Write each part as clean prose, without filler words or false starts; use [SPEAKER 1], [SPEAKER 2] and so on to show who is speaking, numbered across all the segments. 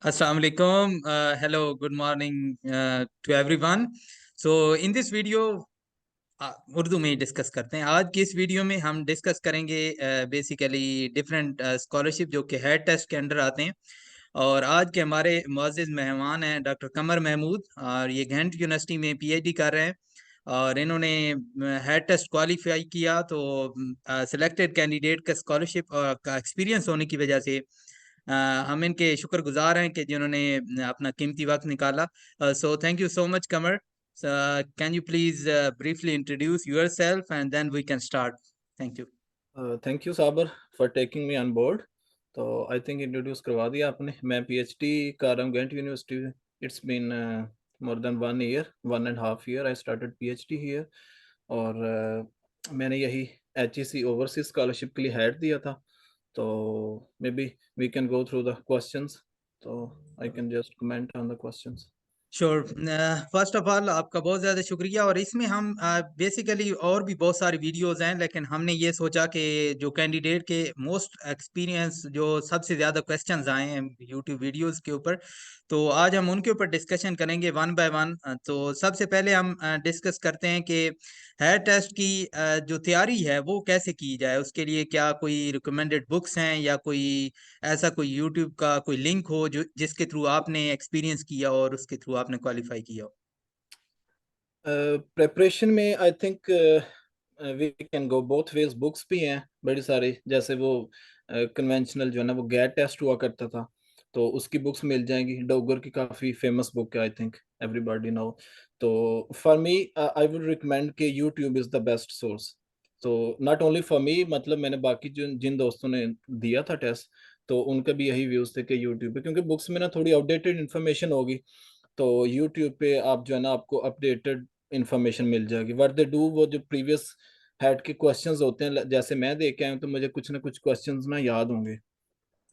[SPEAKER 1] Assalamu alaikum. Hello, good morning to everyone. So in this video Urdu में ही discuss करते हैं। आज की इस वीडियो में हम डिस्कस करेंगे बेसिकली डिफरेंट स्कॉलरशिप जो कि हेड टेस्ट के अंडर आते हैं। और आज के हमारे मुअज़्ज़िज़ मेहमान हैं डॉक्टर कमर महमूद, और ये घैंट यूनिवर्सिटी में पीएचडी कर रहे हैं। और इन्होंने हेड टेस्ट क्वालिफाई किया तो सिलेक्टेड कैंडिडेट का स्कॉलरशिप का एक्सपीरियंस होने की वजह से हम इनके शुक्रगुजार हैं कि जिन्होंने अपना कीमती वक्त निकाला। So thank you so much Qamar. Can you please briefly introduce yourself and then we can start? Thank you.
[SPEAKER 2] Thank you साबर for taking me on board. तो आई थिंक इंट्रोड्यूस करवा दिया आपने। मैं पीएचडी कर रहा हूँ Ghent university. It's been more than 1 year, 1.5 year I started PhD here. और मैंने यही एचईसी ओवरसीज स्कॉलरशिप के लिए हेड दिया था। तो maybe we can go through the questions. तो I can just comment on the questions.
[SPEAKER 1] Sure. First of all आपका बहुत ज़्यादा शुक्रिया। और इसमें हम बेसिकली और भी बहुत सारी वीडियोस हैं, लेकिन हमने ये सोचा कि जो कैंडिडेट के मोस्ट एक्सपीरियंस जो सबसे ज़्यादा क्वेश्चंस आए हैं यूट्यूब वीडियोस के ऊपर, तो आज हम उनके ऊपर डिस्कशन करेंगे वन बाय वन। तो सबसे पहले हम डिस्कस करते हैं कि हेयर टेस्ट की जो तैयारी है वो कैसे की जाए। उसके लिए क्या कोई रिकमेंडेड बुक्स हैं या कोई ऐसा कोई यूट्यूब का कोई लिंक हो जो जिसके थ्रू आपने एक्सपीरियंस किया और उसके थ्रू आपने क्वालिफाई किया हो?
[SPEAKER 2] प्रेपरेशन में I think we can go both ways. Books भी हैं बड़ी सारी, जैसे वो कन्वेंशनल जो है ना वो गैट टेस्ट हुआ करता था, तो उसकी बुक्स मिल जाएंगी। डोगर की काफ़ी फेमस बुक है, आई थिंक एवरीबॉडी नो। तो for me I would recommend कि YouTube is the best source. तो नॉट ओनली फॉर मी, मतलब मैंने बाकी जिन दोस्तों ने दिया था टेस्ट, तो उनका भी यही व्यूज़ थे कि यूट्यूब पे, क्योंकि बुक्स में ना थोड़ी आउटडेटेड इन्फॉर्मेशन होगी। तो यूट्यूब पे आप जो है ना आपको अपडेटेड इंफॉर्मेशन मिल जाएगी। व्हाट दे डू, वो जो प्रीवियस हेड के क्वेश्चंस होते हैं, जैसे मैं देख के आया हूं, तो मुझे कुछ ना कुछ क्वेश्चंस ना याद होंगे,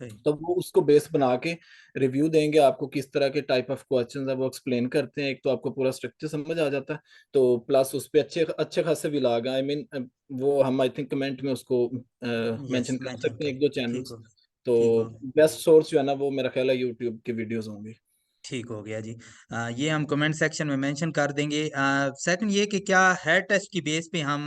[SPEAKER 1] सही।
[SPEAKER 2] तो वो उसको बेस बना के रिव्यू देंगे आपको, किस तरह के टाइप ऑफ क्वेश्चंस है वो एक्सप्लेन करते हैं। एक तो आपको पूरा स्ट्रक्चर समझ आ जाता है, तो प्लस उस पे अच्छे अच्छे खासे व्लॉग आई मीन वो हम आई थिंक कमेंट में उसको
[SPEAKER 1] यस,
[SPEAKER 2] मेंशन कर
[SPEAKER 1] मेंशन
[SPEAKER 2] सकते हैं,
[SPEAKER 1] कर।
[SPEAKER 2] एक दो
[SPEAKER 1] ठीक
[SPEAKER 2] चैनल्स।
[SPEAKER 1] हो।
[SPEAKER 2] तो
[SPEAKER 1] ठीक हो।
[SPEAKER 2] बेस्ट सोर्स जो है ना वो मेरा ख्याल है यूट्यूब की वीडियोस होंगी।
[SPEAKER 1] ठीक हो गया जी। ये हम कमेंट सेक्शन में मेंशन कर देंगे। सेकंड ये कि क्या हेयर टेस्ट की बेस पे हम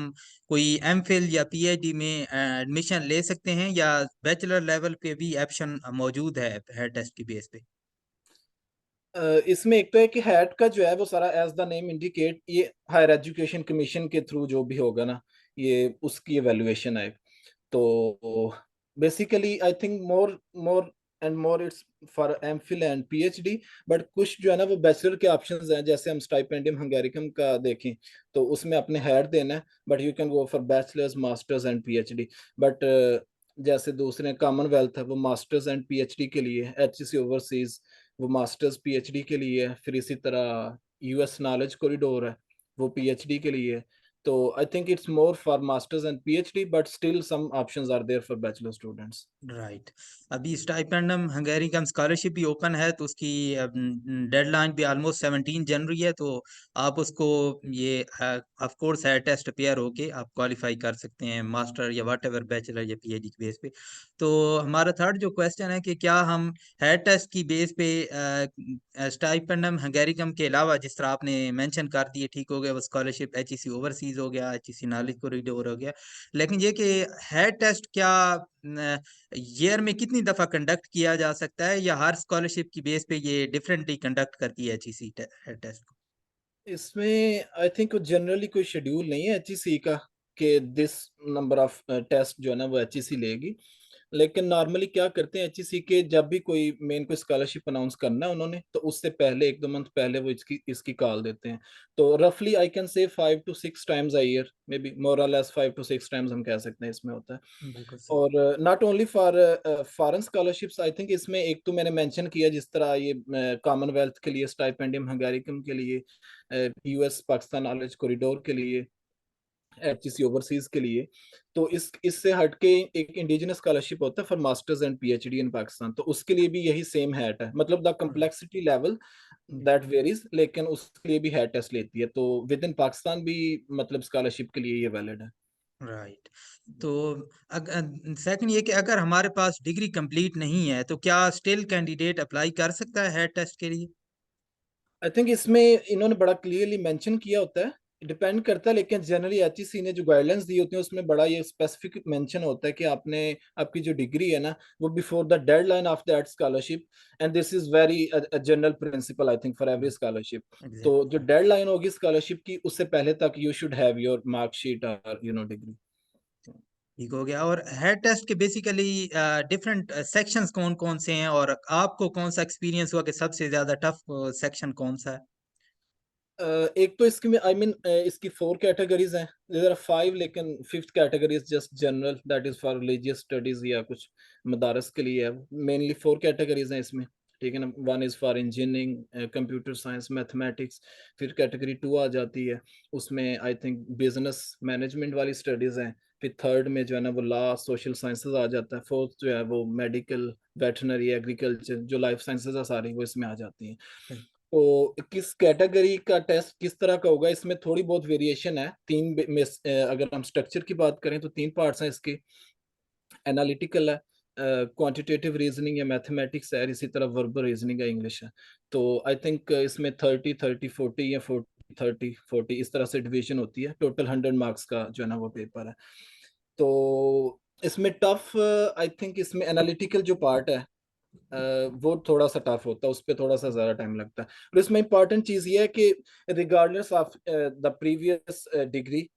[SPEAKER 1] कोई एमफिल या पीएचडी में एडमिशन ले सकते हैं, या बैचलर लेवल पे भी ऑप्शन मौजूद है हेयर टेस्ट की बेस पे?
[SPEAKER 2] इसमें एक तो है कि हैट का जो है वो सारा एज द नेम इंडिकेट, ये हायर एजुकेशन कमीशन के थ्रू जो भी होगा ना, ये उसकी एवेल्युएशन है। तो basically I think more more and more it's for MPhil and PhD. But कुछ जो है ना वो बैचलर के ऑप्शंस हैं, जैसे हम स्टाइपेंडियम हंगेरिकम का देखें तो उसमें अपने हायर देना है, but you can go for bachelors masters and PhD. But जैसे दूसरे कॉमनवेल्थ है वो मास्टर्स एंड पीएचडी के लिए, एचईसी ओवरसीज वो मास्टर्स पीएचडी के लिए है, फिर इसी तरह यूएस नॉलेज कॉरिडोर है वो पीएचडी के लिए है। तो I think it's more for masters and PhD, but still some options are there for bachelor students.
[SPEAKER 1] Right. अभी स्टाइपेंडम हंगेरी कम स्कॉलरशिप भी ओपन है, तो उसकी डेडलाइन भी ऑलमोस्ट 17 जनवरी है। तो आप उसको ये ऑफ कोर्स है टेस्ट अपेयर होके आप क्वालिफाई कर सकते हैं मास्टर या वट एवर बैचलर या पीएचडी की बेस पे। तो हमारा थर्ड जो क्वेश्चन है कि क्या हम हेड टेस्ट की बेस पे स्टाइपेंडम हंगेरिकम के अलावा, जिस तरह आपने मेंशन कर दिए, ठीक हो गया, वो स्कॉलरशिप एचईसी ओवरसीज हो गया, एचईसी नॉलेज कॉरिडोर हो गया, लेकिन ये कि हेड टेस्ट क्या ईयर में कितनी दफा कंडक्ट किया जा सकता है, या हर स्कॉलरशिप की बेस पे ये डिफरेंटली कंडक्ट करती है एचईसी टेस्ट को?
[SPEAKER 2] इसमें आई थिंक जनरली कोई शेड्यूल नहीं है एचईसी का कि दिस नंबर ऑफ टेस्ट जो है ना वो एचईसी लेगी। लेकिन नॉर्मली क्या करते हैं एचईसी के, जब भी कोई मेन कोई स्कॉलरशिप अनाउंस करना है उन्होंने, तो उससे पहले 1-2 मंथ पहले वो इसकी इसकी कॉल देते हैं। तो रफली I can say 5 to 6 times a year, may be more और लेस 5 to 6 टाइम्स हम कह सकते हैं इसमें होता है।
[SPEAKER 1] बिल्कुल सही।
[SPEAKER 2] और not only for foreign scholarships, I think इसमें एक तो मैंने मेंशन किया जिस तरह ये कॉमनवेल्थ के लिए स्टाइपेंडियम हंगेरिकम के लिए, यूएस पाकिस्तान नॉलेज कॉरिडोर के लिए, एचईसी ओवरसीज के लिए। तो इस इससे हटके एक इंडिजिनस स्कॉलरशिप होता है for masters and PhD in Pakistan, तो उसके लिए भी यही सेम हैट है, मतलब the complexity level that varies, लेकिन उसके लिए भी हैट टेस्ट लेती है। तो विद इन पाकिस्तान भी मतलब स्कॉलरशिप के लिए ये वैलिड है।
[SPEAKER 1] राइट। तो सेकंड ये कि अगर हमारे पास डिग्री कंप्लीट नहीं है तो क्या स्टिल कैंडिडेट अप्लाई कर सकता है हेड टेस्ट के लिए?
[SPEAKER 2] आई थिंक इसमें इन्होंने बड़ा क्लियरली मेंशन किया होता है, डिपेंड करता है, लेकिन जनरली एचईसी ने जो गाइडलाइंस दी होती है उसमें बड़ा ये स्पेसिफिक मेंशन होता है कि आपने आपकी जो डिग्री है ना वो before the deadline of that scholarship, and this is very general principle I think for every scholarship. तो जो
[SPEAKER 1] एग्जैक्टली।
[SPEAKER 2] डेडलाइन होगी स्कॉलरशिप की उससे पहले तक you should have your marksheet और डिग्री।
[SPEAKER 1] ठीक हो गया। और हेड टेस्ट के बेसिकली डिफरेंट सेक्शंस कौन कौन से हैं, और आपको कौन सा एक्सपीरियंस हुआ कि सबसे ज्यादा टफ सेक्शन कौन सा है?
[SPEAKER 2] एक तो इसकी आई मीन इसकी 4 कैटेगरीज हैं, देयर आर 5, लेकिन fifth category is just general, that is for religious studies या कुछ मदारस के लिए है। मेनली 4 कैटेगरीज हैं इसमें, ठीक है ना। One is for engineering, computer science, mathematics. फिर कैटेगरी 2 आ जाती है, उसमें आई थिंक बिजनेस मैनेजमेंट वाली स्टडीज हैं। फिर थर्ड में जो है ना वो लॉ सोशल साइंसेज आ जाता है। फोर्थ जो है वो मेडिकल, वेटनरी, एग्रीकल्चर, जो लाइफ साइंसेज है सारी वो इसमें आ जाती हैं। तो किस कैटेगरी का टेस्ट किस तरह का होगा इसमें थोड़ी बहुत वेरिएशन है। अगर हम स्ट्रक्चर की बात करें तो 3 पार्ट्स हैं इसके। एनालिटिकल है, क्वांटिटेटिव रीजनिंग या मैथमेटिक्स है, इसी तरह वर्बल रीजनिंग है, इंग्लिश है। तो आई थिंक इसमें 30 30 40 या 40 30 40 इस तरह से डिवीजन होती है। टोटल 100 मार्क्स का जो है ना वो पेपर है। तो इसमें टफ आई थिंक इसमें एनालिटिकल जो पार्ट है वो थोड़ा सा टफ होता है, उस पर थोड़ा सा ज्यादा टाइम लगता है। और इसमें इंपॉर्टेंट चीज ये है कि regardless of the previous degree,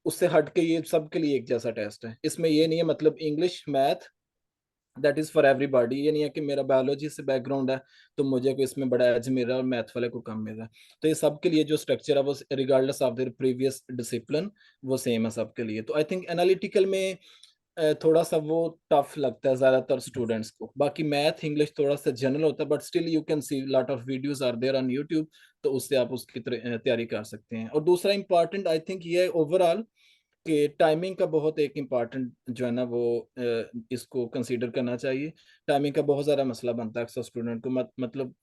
[SPEAKER 2] उससे हट के ये सबके लिए एक जैसा टेस्ट है। इसमें ये नहीं है मतलब English math that is for everybody, ये नहीं है कि मेरा बायोलॉजी से बैकग्राउंड है तो मुझे को इसमें बड़ा एज मिल रहा है और मैथ वाले को कम मिल रहा है। तो ये सबके लिए जो स्ट्रक्चर है वो regardless of their previous discipline वो सेम है सबके लिए। तो आई थिंक एनालिटिकल में थोड़ा सा वो टफ लगता है ज्यादातर स्टूडेंट्स को। बाकी मैथ इंग्लिश थोड़ा सा जनरल होता है, but still you can see lot of videos are there on YouTube, तो उससे आप उसकी तैयारी कर सकते हैं। और दूसरा इंपॉर्टेंट आई थिंक ये है ओवरऑल कि टाइमिंग का बहुत एक इम्पॉर्टेंट जो है ना वो इसको कंसीडर करना चाहिए। टाइमिंग का बहुत ज़्यादा मसला बनता है अक्सर स्टूडेंट को, मतलब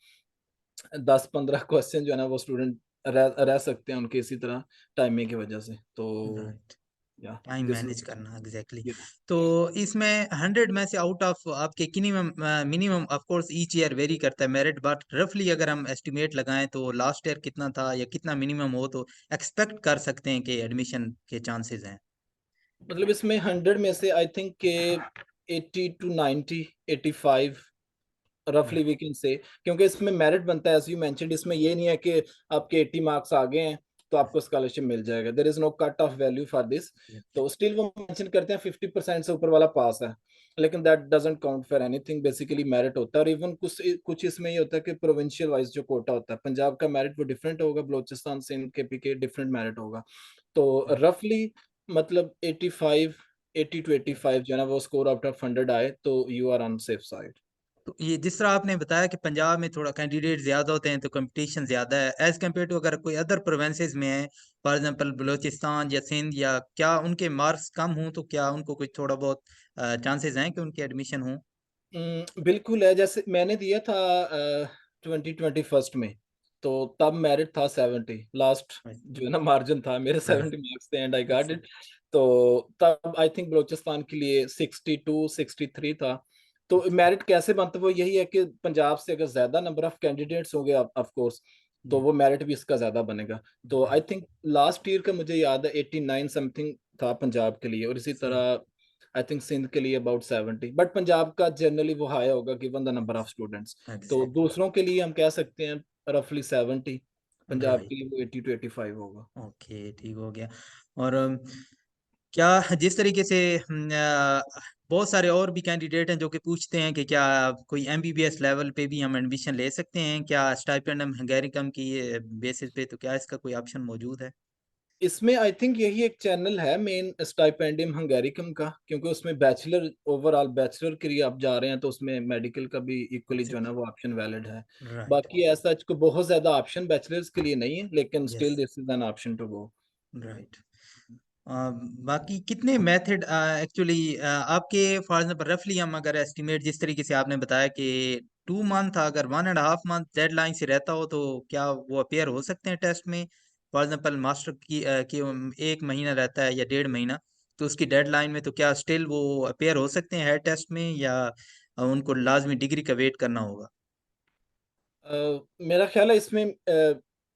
[SPEAKER 2] 10 15 क्वेश्चन जो है ना वो स्टूडेंट रह सकते हैं उनके इसी तरह टाइमिंग की वजह से। तो
[SPEAKER 1] राइट।
[SPEAKER 2] या
[SPEAKER 1] टाइम
[SPEAKER 2] दिस
[SPEAKER 1] मैनेज
[SPEAKER 2] इज
[SPEAKER 1] करना, एग्जैक्टली। तो इसमें 100 में से आउट ऑफ आपके minimum minimum of course each year very करता है मेरिट, बट रफली अगर हम एस्टिमेट लगाएं तो लास्ट ईयर कितना था या कितना मिनिमम हो तो एक्सपेक्ट कर सकते हैं कि एडमिशन के चांसेस हैं?
[SPEAKER 2] मतलब इसमें 100 में से आई थिंक के 80 to 90, 85 रफली वी कैन से, क्योंकि इसमें मेरिट बनता है एज यू मेंशनड। इसमें ये नहीं है कि आपके 80 मार्क्स आ गए हैं तो आपको स्कॉलरशिप मिल जाएगा, there is no cut off value for this. तो स्टिल वो मेंशन करते हैं 50% से ऊपर वाला पास है, लेकिन that doesn't count for anything, basically merit होता है। और इवन कुछ कुछ इसमें ये होता है कि प्रोविंशियल वाइज जो कोटा होता है, पंजाब का मेरिट वो डिफरेंट होगा, बलोचिस्तान सिंध के पी के डिफरेंट मेरिट होगा। तो रफली मतलब 85, 80 to 85 जो है ना वो स्कोर आउट ऑफ 100 आए तो you are on safe side.
[SPEAKER 1] तो ये जिस तरह आपने बताया कि पंजाब में थोड़ा कैंडिडेट ज्यादा होते हैं तो कंपटीशन ज्यादा है एज कम्पेयर टू अगर कोई अदर प्रोवेंसेस में है, फॉर एग्जांपल बलूचिस्तान या सिंध, या क्या उनके मार्क्स कम हों तो क्या उनको कुछ थोड़ा बहुत चांसेस हैं कि उनके एडमिशन हों?
[SPEAKER 2] बिल्कुल है। जैसे मैंने दिया था 2021 में, तो तब मेरिट था 70, लास्ट जो है ना मार्जिन था मेरे 70 मार्क्स थे एंड आई गॉट इट। तो तब आई थिंक बलूचिस्तान के लिए 62 63 था। तो मेरिट कैसे बनता है वो यही है कि पंजाब से अगर ज्यादा नंबर ऑफ कैंडिडेट्स होंगे ऑफ कोर्स तो वो मेरिट भी इसका ज्यादा बनेगा। तो आई थिंक लास्ट ईयर का मुझे याद है 89 समथिंग था पंजाब के लिए, और इसी तरह आई थिंक सिंध के लिए अबाउट 70, बट पंजाब का जनरली वो हाई होगा given the number of students. तो
[SPEAKER 1] एग्जैक्टली।
[SPEAKER 2] दूसरों के लिए हम कह सकते हैं रफली 70, पंजाब
[SPEAKER 1] राइट।
[SPEAKER 2] के लिए वो 80 to 85 होगा।
[SPEAKER 1] ओके, ठीक हो गया। और क्या जिस तरीके से बहुत सारे और भी कैंडिडेट हैं जो कि पूछते हैं कि क्या कोई एमबीबीएस लेवल पे भी हम एडमिशन ले सकते हैं, क्या स्टाइपेंड हम हंगेरिकम की बेसिस पे, तो क्या इसका कोई ऑप्शन मौजूद है?
[SPEAKER 2] इसमें आई थिंक यही एक चैनल है मेन स्टाइपेंडियम हंगेरिकम का, क्योंकि उसमें बैचलर ओवरऑल बैचलर के लिए आप जा रहे हैं तो उसमें मेडिकल का भी इक्वली जो है ना वो ऑप्शन वैलिड है।
[SPEAKER 1] राइट।
[SPEAKER 2] बाकी ऐसा को बहुत ज्यादा ऑप्शन बैचलर्स के लिए नहीं है, लेकिन
[SPEAKER 1] yes.
[SPEAKER 2] Still this is an option to go.
[SPEAKER 1] Right. बाकी कितने मेथड एक्चुअली आपके, फॉर एग्जाम्पल रफली हम अगर एस्टिमेट जिस तरीके से आपने बताया कि 2 मंथ, अगर 1.5 मंथ डेडलाइन से रहता हो तो क्या वो अपेयर हो सकते हैं टेस्ट में? फॉर एग्जाम्पल मास्टर की 1 महीना रहता है या 1.5 महीना, तो उसकी डेडलाइन में, तो क्या स्टिल वो अपेयर हो सकते हैं हेड टेस्ट में, या उनको लाजमी डिग्री का वेट करना होगा?
[SPEAKER 2] मेरा ख्याल है इसमें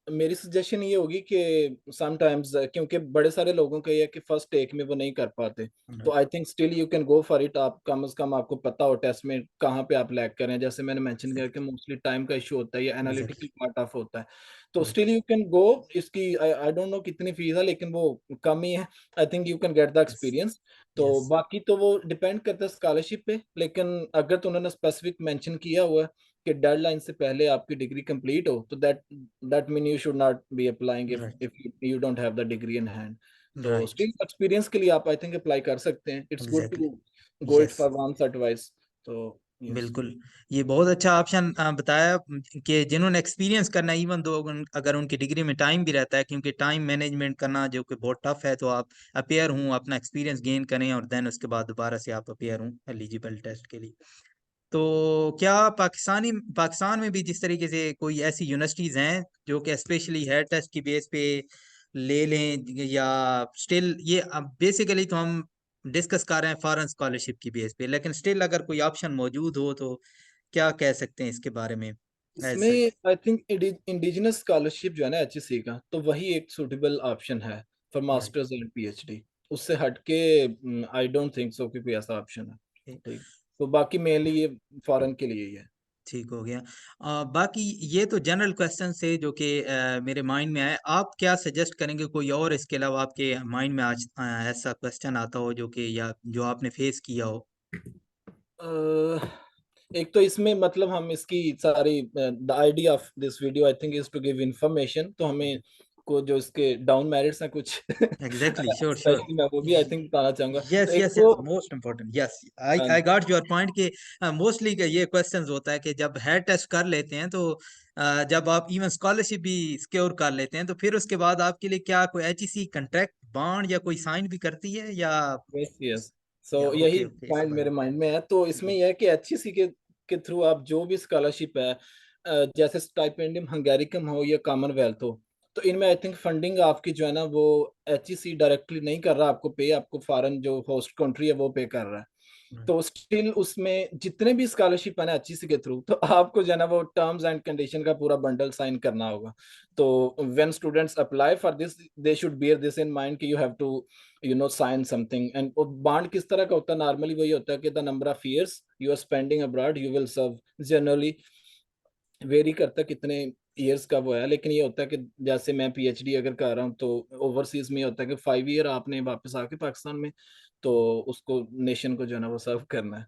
[SPEAKER 2] मेरी सजेशन ये होगी कि समटाइम्स क्योंकि बड़े सारे लोगों का ये है कि फर्स्ट टेक में वो नहीं कर पाते, तो
[SPEAKER 1] right.
[SPEAKER 2] I think still you can go for it. आप कम से कम आपको पता हो टेस्ट में कहाँ पे आप लैग कर रहे हैं। जैसे मैंने मेंशन किया कि मोस्टली टाइम का इशू होता है या
[SPEAKER 1] एग्जैक्टली।
[SPEAKER 2] एनालिटिकल पार्ट ऑफ होता है, तो still
[SPEAKER 1] right.
[SPEAKER 2] You can go. इसकी आई डोंट नो कितनी फीस है, लेकिन वो कम ही है। I think you can get the
[SPEAKER 1] yes.
[SPEAKER 2] Experience. तो
[SPEAKER 1] यस।
[SPEAKER 2] बाकी तो वो डिपेंड करता है स्कॉलरशिप पे, लेकिन अगर तो उन्होंने स्पेसिफिक मेंशन किया हुआ है कि डेडलाइन से पहले आपकी डिग्री कंप्लीट हो, तो that mean you should not be applying if
[SPEAKER 1] right.
[SPEAKER 2] If you don't have the degree in hand. तो
[SPEAKER 1] राइट।
[SPEAKER 2] स्टिल एक्सपीरियंस के लिए आप आई थिंक अप्लाई कर सकते हैं। It's good
[SPEAKER 1] exactly.
[SPEAKER 2] To go it
[SPEAKER 1] yes.
[SPEAKER 2] For once और twice. तो yes.
[SPEAKER 1] बिल्कुल। ये बहुत अच्छा ऑप्शन बताया कि जिन्होंने एक्सपीरियंस करना, इवन दो अगर उनकी डिग्री में टाइम भी रहता है, क्योंकि टाइम मैनेजमेंट करना जो कि बहुत टफ है, तो आप अपेयर हूँ, अपना एक्सपीरियंस गेन करें और देन उसके बाद दोबारा से आप अपेयर हूँ एलिजिबल टेस्ट के लिए। तो क्या पाकिस्तान में भी जिस तरीके से कोई ऐसी यूनिवर्सिटीज हैं जो कि स्पेशली हेड टेस्ट की बेस पे ले लें, या स्टिल ये बेसिकली तो हम डिस्कस कर रहे हैं फॉरेन स्कॉलरशिप की बेस पे, लेकिन स्टिल अगर कोई ऑप्शन मौजूद हो तो क्या कह सकते हैं इसके बारे में एज
[SPEAKER 2] इसमें
[SPEAKER 1] सच?
[SPEAKER 2] आई थिंक इंडिजिनस स्कॉलरशिप जो है ना एचईसी का, तो वही एक सुटेबल ऑप्शन है for
[SPEAKER 1] right.
[SPEAKER 2] Masters and PhD. उससे हटके आई डोंट थिंक सो कि कोई ऐसा ऑप्शन है। ठीक। तो बाकी मेनली ये फॉरेन के लिए ही है।
[SPEAKER 1] ठीक हो गया। बाकी ये तो जनरल क्वेश्चन से जो कि मेरे माइंड में आए, आप क्या सजेस्ट करेंगे कोई और इसके अलावा आपके माइंड में आज ऐसा क्वेश्चन आता हो जो कि, या जो आपने फेस किया हो?
[SPEAKER 2] एक तो इसमें मतलब हम इसकी सारी the idea of this video I think is to give information, तो हमें को जो इसके डाउन मेरिट्स हैं कुछ
[SPEAKER 1] एग्जैक्टली, श्योर श्योर।
[SPEAKER 2] स्पेशली मैं वो भी आई थिंक बताना चाहूंगा। तो
[SPEAKER 1] यस
[SPEAKER 2] एक
[SPEAKER 1] यस
[SPEAKER 2] तो
[SPEAKER 1] yes, most important. Yes, I I got your point के मोस्टली ये क्वेश्चंस होता है कि जब हेड टेस्ट कर लेते हैं तो जब आप इवन स्कॉलरशिप भी सिक्योर कर लेते हैं, तो फिर उसके बाद आपके लिए क्या कोई एचईसी कंट्रैक्ट बॉन्ड या कोई साइन भी करती है,
[SPEAKER 2] यस यस। सो
[SPEAKER 1] या
[SPEAKER 2] यही
[SPEAKER 1] ओके ओके, इसके
[SPEAKER 2] पॉइंट
[SPEAKER 1] बारे
[SPEAKER 2] मेरे
[SPEAKER 1] में?
[SPEAKER 2] माइंड में है। तो इसमें
[SPEAKER 1] जी।
[SPEAKER 2] यह है कि एचईसी के थ्रू आप जो भी स्कॉलरशिप है, जैसे स्टाइपेंडियम हंगेरिकम हो या कॉमनवेल्थ हो, तो इनमें आई थिंक फंडिंग आपकी जो है ना वो एचईसी डायरेक्टली नहीं कर रहा आपको पे, आपको फॉरेन जो होस्ट कंट्री है वो पे कर रहा है। तो स्टिल उसमें जितने भी स्कॉलरशिप है ना एचईसी के थ्रू, तो आपको जो है ना वो टर्म्स एंड कंडीशन का पूरा बंडल साइन करना होगा। तो when students apply for this, they should bear this in mind कि you have to sign something. And bond किस तरह का होता है? नॉर्मली वही होता है कि the number of years you are spending abroad you will serve. Generally very करता है कितने ईयर्स का वो है, लेकिन ये होता है कि जैसे मैं पीएचडी अगर कर रहा हूँ तो ओवरसीज में होता है कि 5 ईयर आपने वापस आके पाकिस्तान में तो उसको नेशन को जो है ना वो सर्व करना है।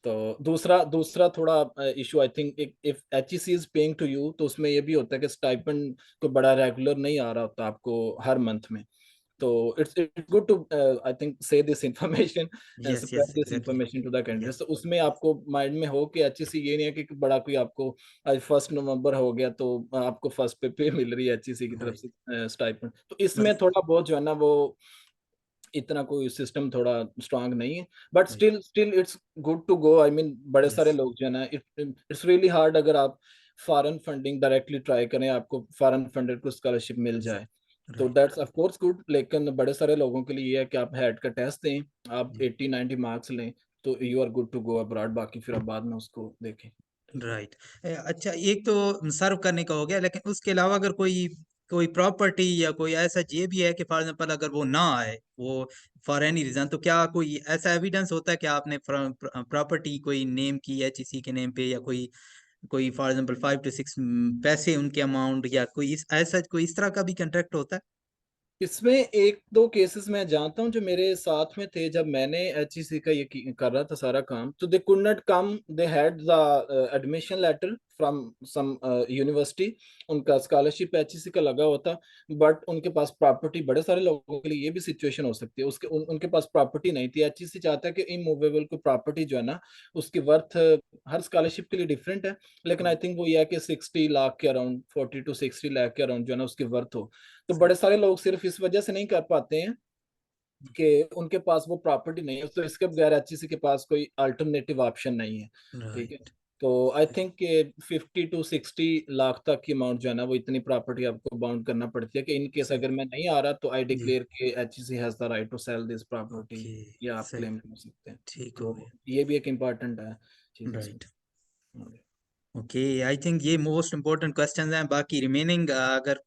[SPEAKER 2] तो दूसरा दूसरा थोड़ा issue I think, if HEC is paying to you, तो उसमें ये भी होता है कि स्टाइपेंड को बड़ा रेगुलर नहीं आ रहा होता आपको हर मंथ में। तो it's good to I think say this information,
[SPEAKER 1] yes
[SPEAKER 2] spread
[SPEAKER 1] yes,
[SPEAKER 2] this
[SPEAKER 1] exactly.
[SPEAKER 2] Information to the
[SPEAKER 1] yes.
[SPEAKER 2] Candidates. तो उसमें आपको माइंड में हो कि एचईसी ये नहीं है कि बड़ा कोई आपको आज 1 नवंबर हो गया तो आपको फर्स्ट पे मिल रही है एचईसी की तरफ
[SPEAKER 1] राइट।
[SPEAKER 2] से स्टाइपेंड। तो इसमें
[SPEAKER 1] मतलब
[SPEAKER 2] थोड़ा बहुत जो है ना वो इतना कोई सिस्टम थोड़ा स्ट्रांग नहीं है, but
[SPEAKER 1] right.
[SPEAKER 2] Still still it's good to go. I mean बड़े
[SPEAKER 1] यस।
[SPEAKER 2] सारे लोग जो है ना, इट्स रियली हार्ड अगर आप फॉरेन फंडिंग डायरेक्टली ट्राई करें, आपको फॉरेन फंडेड को स्कॉलरशिप मिल जाए, तो
[SPEAKER 1] right.
[SPEAKER 2] That's of course good. लेकिन बड़े सारे लोगों के लिए ये है कि आप हेड का टेस्ट दें, आप 80-90 मार्क्स लें, तो you are good to go abroad. बाकी फिर आप बाद में उसको देखें। ठीक है।
[SPEAKER 1] राइट। अच्छा, एक तो सर्व करने का हो गया, लेकिन उसके अलावा अगर कोई कोई प्रॉपर्टी या कोई ऐसा ये भी है कि फॉर एग्जाम्पल अगर वो ना आए, वो फॉर एनी रीजन, तो क्या कोई ऐसा एविडेंस होता है कि आपने प्रॉपर्टी कोई नेम की है किसी के नेम पे, या कोई कोई फॉर एग्जाम्पल 5 to 6 पैसे उनके अमाउंट, या कोई ऐसा कोई इस तरह का भी कंट्रैक्ट होता है?
[SPEAKER 2] इसमें एक दो केसेस मैं जानता हूं जो मेरे साथ में थे जब मैंने एचईसी का ये कर रहा था सारा काम। तो they could not come, they had the admission letter from some university, उनका स्कॉलरशिप एचईसी का लगा हुआ था, बट उनके पास प्रॉपर्टी, बड़े सारे लोगों के लिए ये भी सिचुएशन हो सकती है, उनके पास प्रॉपर्टी नहीं थी। एचईसी चाहता है कि इमूवेबल को प्रॉपर्टी जो है ना उसकी वर्थ हर स्कॉलरशिप के लिए डिफरेंट है, लेकिन आई थिंक वो ये है कि 60 लाख के अराउंड, 40 to 60 लाख के अराउंड जो है ना उसकी वर्थ हो। तो बड़े सारे लोग सिर्फ इस वजह से नहीं कर पाते हैं कि उनके पास वो प्रॉपर्टी नहीं है, तो इसके बगैर एचईसी के पास कोई अल्टरनेटिव ऑप्शन नहीं है। ठीक है।
[SPEAKER 1] राइट।
[SPEAKER 2] तो आई थिंक कि 50 to 60 लाख तक की अमाउंट जो है ना, वो इतनी प्रॉपर्टी आपको बाउंड करना पड़ती है कि इन केस
[SPEAKER 1] सही।
[SPEAKER 2] अगर मैं नहीं आ रहा तो आई
[SPEAKER 1] जी।
[SPEAKER 2] डिक्लेयर कि HEC has the right to sell this property,
[SPEAKER 1] okay.
[SPEAKER 2] या आप
[SPEAKER 1] सही।
[SPEAKER 2] क्लेम कर सकते हैं।
[SPEAKER 1] ठीक हो
[SPEAKER 2] तो
[SPEAKER 1] गया।
[SPEAKER 2] ये भी एक इम्पॉर्टेंट है चीज़ इसमें।
[SPEAKER 1] राइट। ओके, आई थिंक ये मोस्ट इम्पोर्टेंट क्वेश्चंस हैं। बाकी रिमेनिंग अगर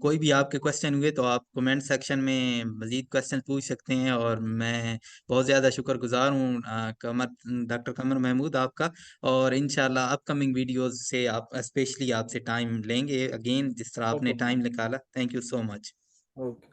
[SPEAKER 1] कोई भी आपके क्वेश्चन हुए तो आप कमेंट सेक्शन में मजीद क्वेश्चन पूछ सकते हैं, और मैं बहुत ज़्यादा शुक्रगुजार हूँ कमर डॉक्टर कमर महमूद आपका। और इंशाल्लाह अपकमिंग वीडियोस से आप स्पेशली आपसे टाइम लेंगे अगेन, जिस तरह आपने
[SPEAKER 2] ओके
[SPEAKER 1] टाइम निकाला। Thank you so much.
[SPEAKER 2] Okay.